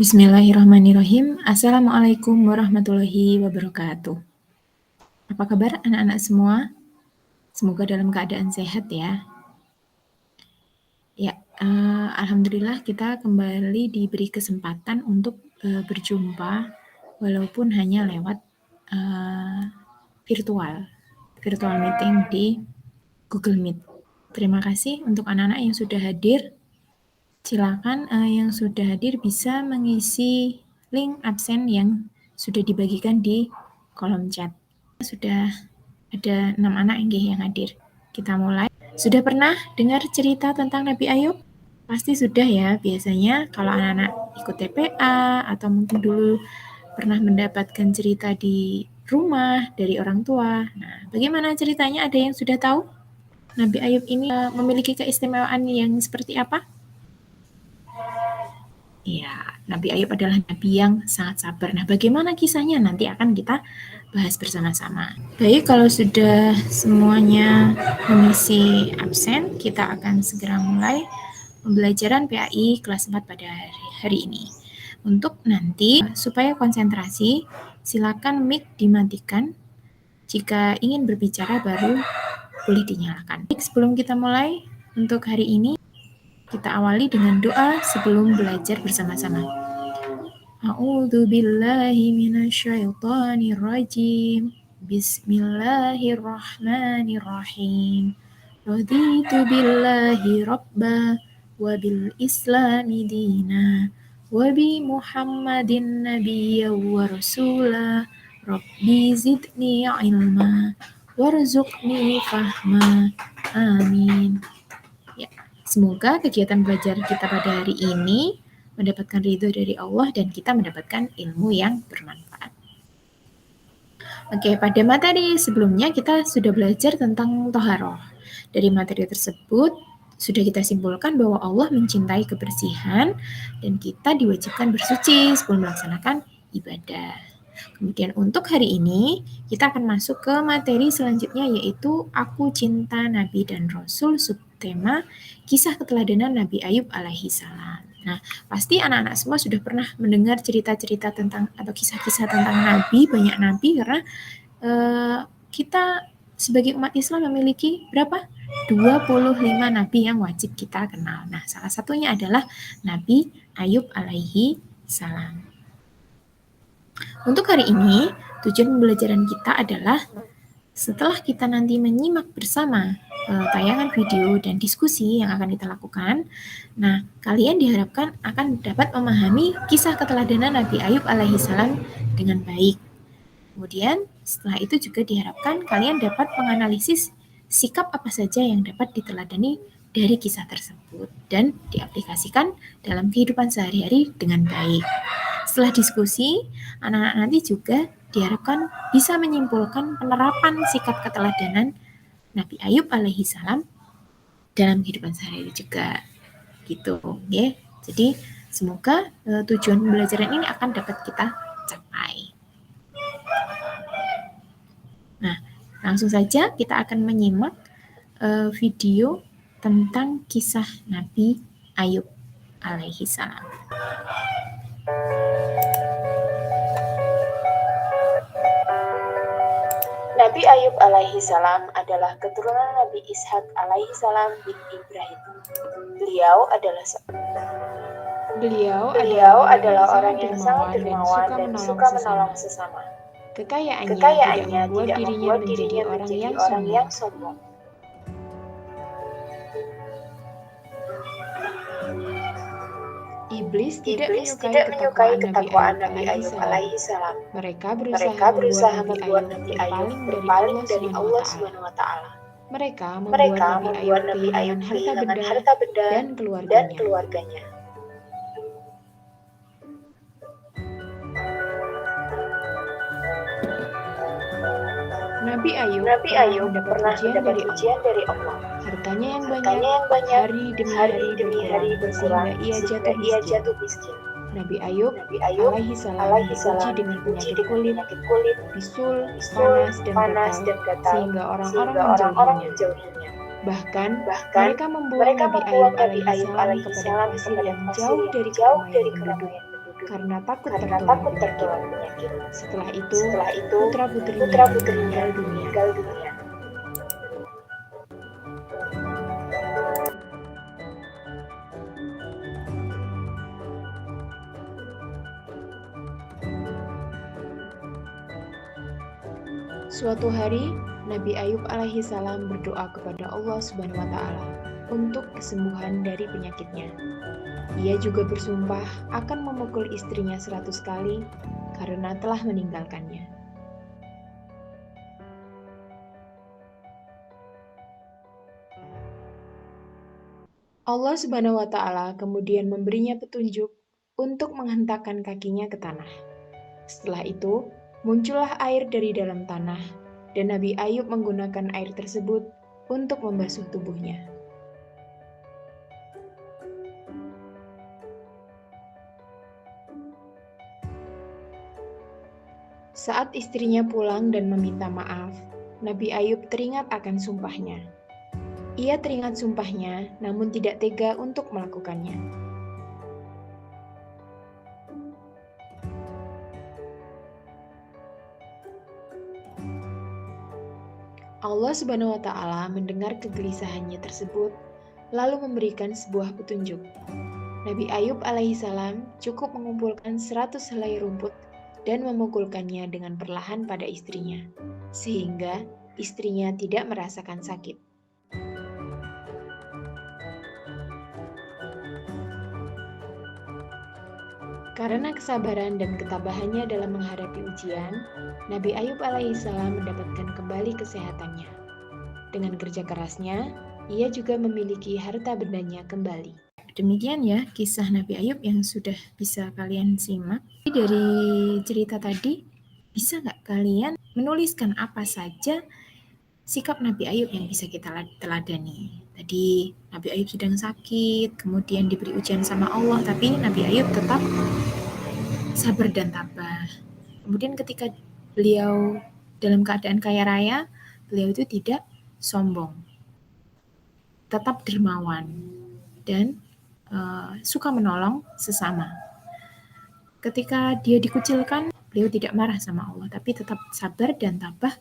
Bismillahirrahmanirrahim. Assalamualaikum warahmatullahi wabarakatuh. Apa kabar anak-anak semua? Semoga dalam keadaan sehat ya. Alhamdulillah kita kembali diberi kesempatan untuk berjumpa walaupun hanya lewat virtual meeting di Google Meet. Terima kasih untuk anak-anak yang sudah hadir. Silakan yang sudah hadir bisa mengisi link absen yang sudah dibagikan di kolom chat. Sudah ada 6 anak yang hadir. Kita mulai. Sudah pernah dengar cerita tentang Nabi Ayub? Pasti sudah ya, biasanya kalau anak-anak ikut TPA atau mungkin dulu pernah mendapatkan cerita di rumah dari orang tua. Nah, bagaimana ceritanya? Ada yang sudah tahu? Nabi Ayub ini memiliki keistimewaan yang seperti apa? Ya, Nabi Ayub adalah nabi yang sangat sabar. Nah, bagaimana kisahnya nanti akan kita bahas bersama-sama. Baik, kalau sudah semuanya mengisi absen, kita akan segera mulai pembelajaran PAI kelas 4 pada hari ini. Untuk nanti, supaya konsentrasi, silakan mic dimatikan. Jika ingin berbicara baru boleh dinyalakan. Sebelum kita mulai, untuk hari ini, kita awali dengan doa sebelum belajar bersama-sama. A'udzu billahi minasyaitonir rajim. Bismillahirrahmanirrahim. Raditu billahi rabba wa bil islami dina wa bi Muhammadin nabiyya wa rasula. Rabbi zidni ilma warzuqni fahma. Amin. Semoga kegiatan belajar kita pada hari ini mendapatkan ridho dari Allah dan kita mendapatkan ilmu yang bermanfaat. Oke, pada materi sebelumnya kita sudah belajar tentang toharoh. Dari materi tersebut sudah kita simpulkan bahwa Allah mencintai kebersihan dan kita diwajibkan bersuci sebelum melaksanakan ibadah. Kemudian untuk hari ini kita akan masuk ke materi selanjutnya, yaitu Aku Cinta Nabi dan Rasul, subtema kisah keteladanan Nabi Ayub alaihi salam. Nah, pasti anak-anak semua sudah pernah mendengar cerita-cerita tentang atau kisah-kisah tentang Nabi, banyak Nabi, karena kita sebagai umat Islam memiliki berapa? 25 Nabi yang wajib kita kenal. Nah, salah satunya adalah Nabi Ayub alaihi salam. Untuk hari ini, tujuan pembelajaran kita adalah setelah kita nanti menyimak bersama tayangan video dan diskusi yang akan kita lakukan, nah kalian diharapkan akan dapat memahami kisah keteladanan Nabi Ayub alaihi salam dengan baik. Kemudian setelah itu juga diharapkan kalian dapat menganalisis sikap apa saja yang dapat diteladani dari kisah tersebut dan diaplikasikan dalam kehidupan sehari-hari dengan baik. Setelah diskusi, anak-anak nanti juga diharapkan bisa menyimpulkan penerapan sikap keteladanan Nabi Ayub alaihi salam dalam kehidupan sehari-hari juga. Gitu, ya. Jadi semoga tujuan pembelajaran ini akan dapat kita capai. Nah, langsung saja kita akan menyimak video tentang kisah Nabi Ayub alaihi salam. Nabi Ayub alaihi salam adalah keturunan Nabi Ishak alaihi salam bin Ibrahim. Beliau adalah orang yang sangat dermawan dan suka menolong sesama. Kekayaannya tidak membuat dirinya menjadi orang yang sombong. Iblis tidak menyukai ketakwaan Nabi Ayub alaihi salam. Mereka berusaha membuat Nabi Ayub berpaling dari Allah Subhanahu wa taala. Mereka membuat Nabi Ayub kehilangan harta benda dan keluarganya. Nabi Ayub pernah mendapat ujian dari Allah. Hartanya yang banyak hari demi hari berkurang sehingga ia jatuh miskin. Nabi Ayub alaihi salam diuji dengan penyakit kulit, bisul, panas dan gatal, sehingga orang-orang menjauhinya. Bahkan mereka membuang Nabi Ayub alaihi salam kepada pasir yang jauh dari keramaian penduduk. karena takut tertular penyakit. Setelah itu, putra-putrinya meninggal dunia. Suatu hari, Nabi Ayub alaihissalam berdoa kepada Allah Subhanahu wa Ta'ala untuk kesembuhan dari penyakitnya. Ia juga bersumpah akan memukul istrinya 100 kali karena telah meninggalkannya. Allah Subhanahu wa Ta'ala kemudian memberinya petunjuk untuk menghentakkan kakinya ke tanah. Setelah itu, muncullah air dari dalam tanah, dan Nabi Ayub menggunakan air tersebut untuk membasuh tubuhnya. Saat istrinya pulang dan meminta maaf, Nabi Ayub teringat akan sumpahnya. Ia teringat sumpahnya, namun tidak tega untuk melakukannya. Allah Subhanahu wa Ta'ala mendengar kegelisahannya tersebut, lalu memberikan sebuah petunjuk. Nabi Ayub alaihissalam cukup mengumpulkan 100 helai rumput dan memukulkannya dengan perlahan pada istrinya, sehingga istrinya tidak merasakan sakit. Karena kesabaran dan ketabahannya dalam menghadapi ujian, Nabi Ayub alaihissalam mendapatkan kembali kesehatannya. Dengan kerja kerasnya, ia juga memiliki harta bendanya kembali. Demikian ya kisah Nabi Ayub yang sudah bisa kalian simak. Dari cerita tadi, bisa nggak kalian menuliskan apa saja sikap Nabi Ayub yang bisa kita teladani? Tadi Nabi Ayub sedang sakit, kemudian diberi ujian sama Allah, tapi Nabi Ayub tetap sabar dan tabah. Kemudian ketika beliau dalam keadaan kaya raya, beliau itu tidak sombong, tetap dermawan, dan suka menolong sesama. Ketika dia dikucilkan, beliau tidak marah sama Allah, tapi tetap sabar dan tabah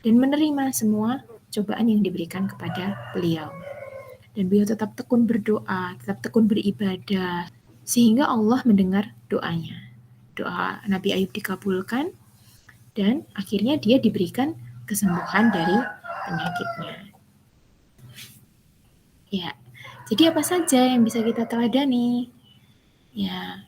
dan menerima semua cobaan yang diberikan kepada beliau. Dan beliau tetap tekun berdoa, tetap tekun beribadah, sehingga Allah mendengar doanya. Doa Nabi Ayub dikabulkan, dan akhirnya dia diberikan kesembuhan dari penyakitnya. Ya, jadi apa saja yang bisa kita teladani? Ya,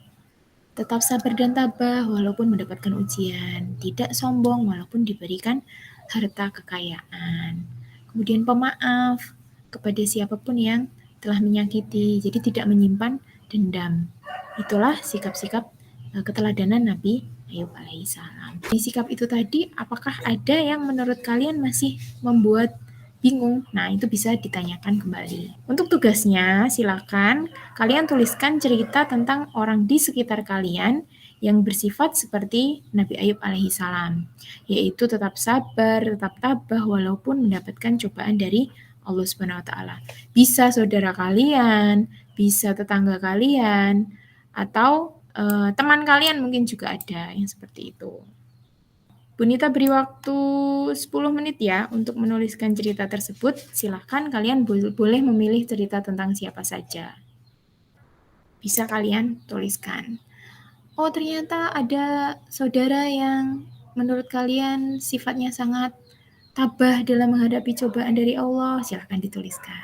tetap sabar dan tabah walaupun mendapatkan ujian, tidak sombong walaupun diberikan harta kekayaan. Kemudian pemaaf kepada siapapun yang telah menyakiti, jadi tidak menyimpan dendam. Itulah sikap-sikap keteladanan Nabi Ayub alaihissalam. Di sikap itu tadi, apakah ada yang menurut kalian masih membuat bingung? Nah, itu bisa ditanyakan kembali. Untuk tugasnya, silakan kalian tuliskan cerita tentang orang di sekitar kalian yang bersifat seperti Nabi Ayub alaihissalam, yaitu tetap sabar, tetap tabah walaupun mendapatkan cobaan dari Allah Subhanahu wa Ta'ala. Bisa saudara kalian, bisa tetangga kalian, atau teman kalian mungkin juga ada yang seperti itu. Bunita beri waktu 10 menit ya untuk menuliskan cerita tersebut. Silahkan kalian boleh memilih cerita tentang siapa saja. Bisa kalian tuliskan. Oh, ternyata ada saudara yang menurut kalian sifatnya sangat tabah dalam menghadapi cobaan dari Allah. Silahkan dituliskan.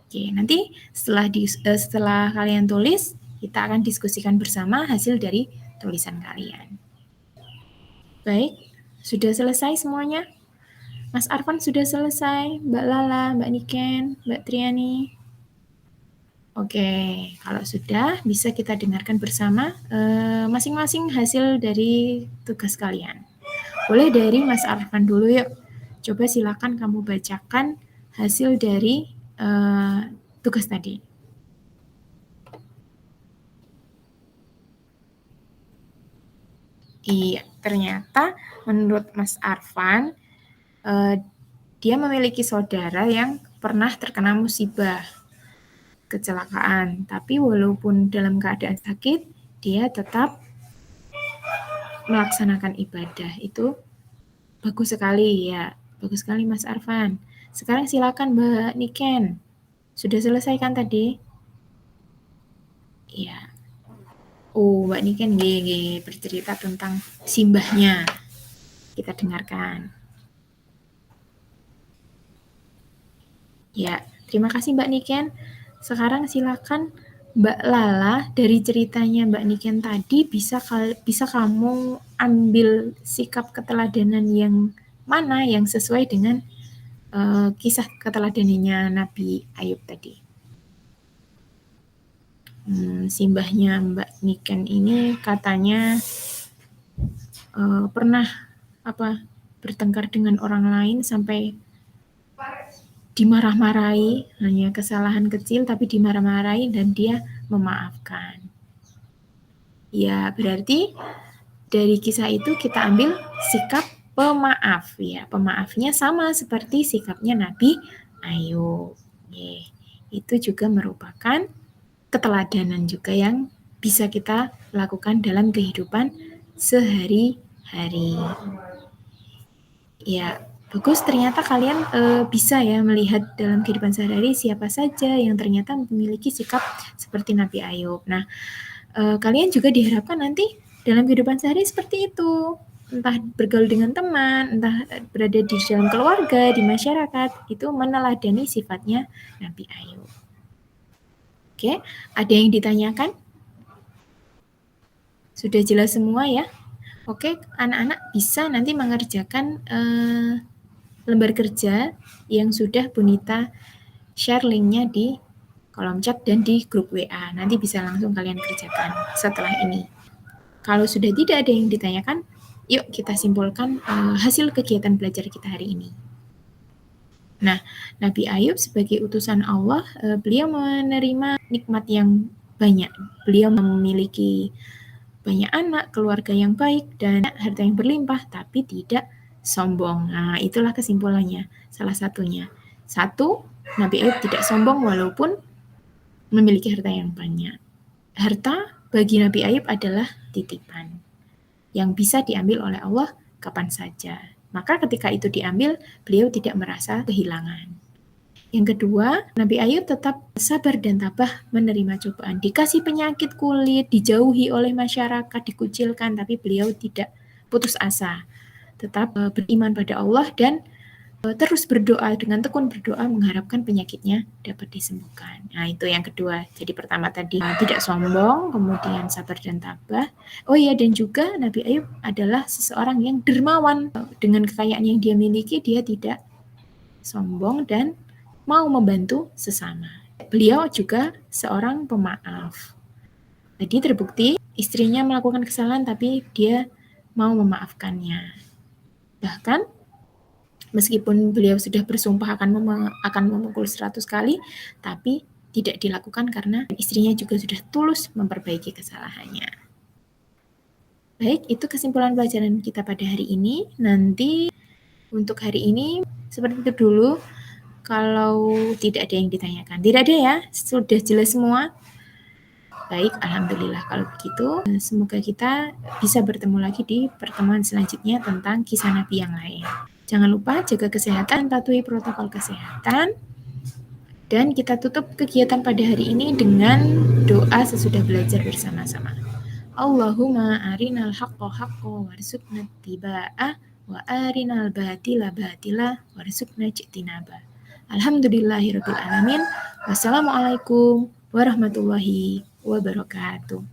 Oke, nanti setelah kalian tulis, kita akan diskusikan bersama hasil dari tulisan kalian. Baik, sudah selesai semuanya? Mas Arfan sudah selesai, Mbak Lala, Mbak Niken, Mbak Triani. Oke, kalau sudah bisa kita dengarkan bersama masing-masing hasil dari tugas kalian. Boleh dari Mas Arfan dulu yuk. Coba silakan kamu bacakan hasil dari tugas tadi. Iya, ternyata menurut Mas Arfan, dia memiliki saudara yang pernah terkena musibah, kecelakaan. Tapi walaupun dalam keadaan sakit, dia tetap melaksanakan ibadah. Itu bagus sekali ya. Bagus sekali Mas Arfan. Sekarang silakan Mbak Niken. Sudah selesai kan tadi? Iya. Oh, Mbak Niken bercerita tentang simbahnya. Kita dengarkan. Ya, terima kasih Mbak Niken. Sekarang silakan Mbak Lala, dari ceritanya Mbak Niken tadi bisa kamu ambil sikap keteladanan yang mana yang sesuai dengan kisah keteladanannya Nabi Ayub tadi. Simbahnya Mbak Niken ini katanya pernah bertengkar dengan orang lain sampai dimarah-marahi, hanya kesalahan kecil tapi dimarah-marahi dan dia memaafkan. Ya, berarti dari kisah itu kita ambil sikap pemaaf ya. Pemaafnya sama seperti sikapnya Nabi Ayub. Itu juga merupakan keteladanan juga yang bisa kita lakukan dalam kehidupan sehari-hari. Ya, bagus, ternyata kalian bisa ya melihat dalam kehidupan sehari-hari siapa saja yang ternyata memiliki sikap seperti Nabi Ayub. Nah, kalian juga diharapkan nanti dalam kehidupan sehari seperti itu. Entah bergaul dengan teman, entah berada di dalam keluarga, di masyarakat, itu meneladani sifatnya Nabi Ayub. Oke, ada yang ditanyakan? Sudah jelas semua ya? Oke, anak-anak bisa nanti mengerjakan lembar kerja yang sudah Bunita share linknya di kolom chat dan di grup WA. Nanti bisa langsung kalian kerjakan setelah ini. Kalau sudah tidak ada yang ditanyakan, yuk kita simpulkan hasil kegiatan belajar kita hari ini. Nah, Nabi Ayub sebagai utusan Allah, beliau menerima nikmat yang banyak. Beliau memiliki banyak anak, keluarga yang baik, dan harta yang berlimpah, tapi tidak sombong. Nah, itulah kesimpulannya. Salah satunya. Satu, Nabi Ayub tidak sombong walaupun memiliki harta yang banyak. Harta bagi Nabi Ayub adalah titipan yang bisa diambil oleh Allah kapan saja. Maka ketika itu diambil, beliau tidak merasa kehilangan. Yang kedua, Nabi Ayub tetap sabar dan tabah menerima cobaan. Dikasih penyakit kulit, dijauhi oleh masyarakat, dikucilkan, tapi beliau tidak putus asa. Tetap beriman pada Allah dan terus berdoa, dengan tekun berdoa mengharapkan penyakitnya dapat disembuhkan. Nah, itu yang kedua. Jadi pertama tadi tidak sombong, kemudian sabar dan tabah. Oh iya, dan juga Nabi Ayub adalah seseorang yang dermawan. Dengan kekayaan yang dia miliki, dia tidak sombong dan mau membantu sesama. Beliau juga seorang pemaaf. Jadi terbukti istrinya melakukan kesalahan tapi dia mau memaafkannya. Bahkan meskipun beliau sudah bersumpah akan memukul 100 kali, tapi tidak dilakukan karena istrinya juga sudah tulus memperbaiki kesalahannya. Baik, itu kesimpulan pelajaran kita pada hari ini. Nanti untuk hari ini seperti itu dulu. Kalau tidak ada yang ditanyakan. Tidak ada ya? Sudah jelas semua? Baik, alhamdulillah kalau begitu. Semoga kita bisa bertemu lagi di pertemuan selanjutnya tentang kisah Nabi yang lain. Jangan lupa jaga kesehatan, patuhi protokol kesehatan. Dan kita tutup kegiatan pada hari ini dengan doa sesudah belajar bersama-sama. Allahumma arinal haqqo haqqo warzuqna ittiba'ah wa arinal batila batila warzuqna ijtinabah. Alhamdulillahirabbil alamin. Wassalamualaikum warahmatullahi wabarakatuh.